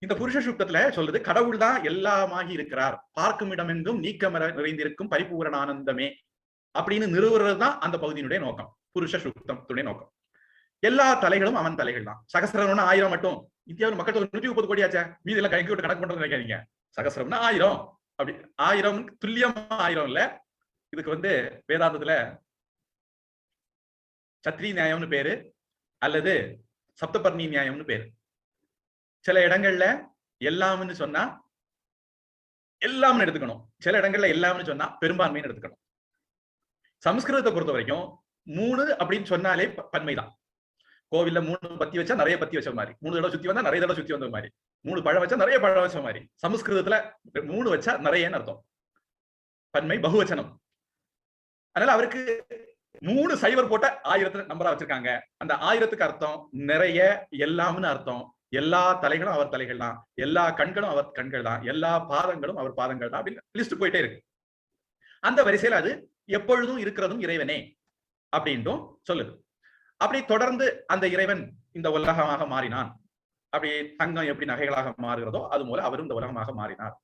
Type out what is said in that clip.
இந்த புருஷ சுத்தத்துல சொல்லுது கடவுள் தான் எல்லாமாகி இருக்கிறார், பார்க்கும் இடமெங்கும் நீக்கமர நிறைந்திருக்கும் பரிபூரண ஆனந்தமே அப்படின்னு நிறுவுறது தான் அந்த பகுதியினுடைய நோக்கம். புருஷ சுத்தத்துடைய நோக்கம். எல்லா தலைகளும் அவன் தலைகள் தான். சகசிரம்னா 1000 மட்டும். இந்தியாவில் மக்கள் தொகை 130 கோடி ஆச்சா, மீதி எல்லாம் கணக்கு விட்டு கணக்கு பண்றது நினைக்காதீங்க. சகசிரம்னா 1000, அப்படி 1000 துல்லியமா 1000 இல்ல. இதுக்கு வேதாந்தத்துல சத்ரி நியாயம்னு பேரு, அல்லது சப்தபர்ணி நியாயம்னு பேரு. சில இடங்கள்ல எல்லாம்னு சொன்னா எல்லாம்னு எடுத்துக்கணும், சில இடங்கள்ல எல்லாம்னு சொன்னா பெரும்பான்மைன்னு எடுத்துக்கணும். சமஸ்கிருதத்தை பொறுத்த வரைக்கும் 3 அப்படின்னு சொன்னாலே பன்மைதான். கோவில்ல 3 பத்தி வச்சா நிறைய பத்தி வச்ச மாதிரி, 3 தடவை சுத்தி வந்தா நிறைய தடவை சுத்தி வந்த மாதிரி, 3 பழம் வச்சா நிறைய பழம் வச்ச மாதிரி. சமஸ்கிருதத்துல 3 வச்சா நிறையன்னு அர்த்தம், பன்மை பகுவச்சனம். அதனால அவருக்கு 3 சைவர் போட்ட 1000 நம்பரா வச்சிருக்காங்க. அந்த 1000க்கு அர்த்தம் நிறைய, எல்லாம்னு அர்த்தம். எல்லா தலைகளும் அவர் தலைகள் தான், எல்லா கண்களும் அவர் கண்கள் தான், எல்லா பாதங்களும் அவர் பாதங்கள் தான் அப்படின்னு லிஸ்ட் போயிட்டே இருக்கு. அந்த வரிசையில் அது எப்பொழுதும் இருக்கிறதும் இறைவனே அப்படின்ட்டும் சொல்லுது. அப்படி தொடர்ந்து அந்த இறைவன் இந்த உலகமாக மாறினான். அப்படி தங்கம் எப்படி நகைகளாக மாறுகிறதோ அது போல அவரும் இந்த உலகமாக மாறினார்.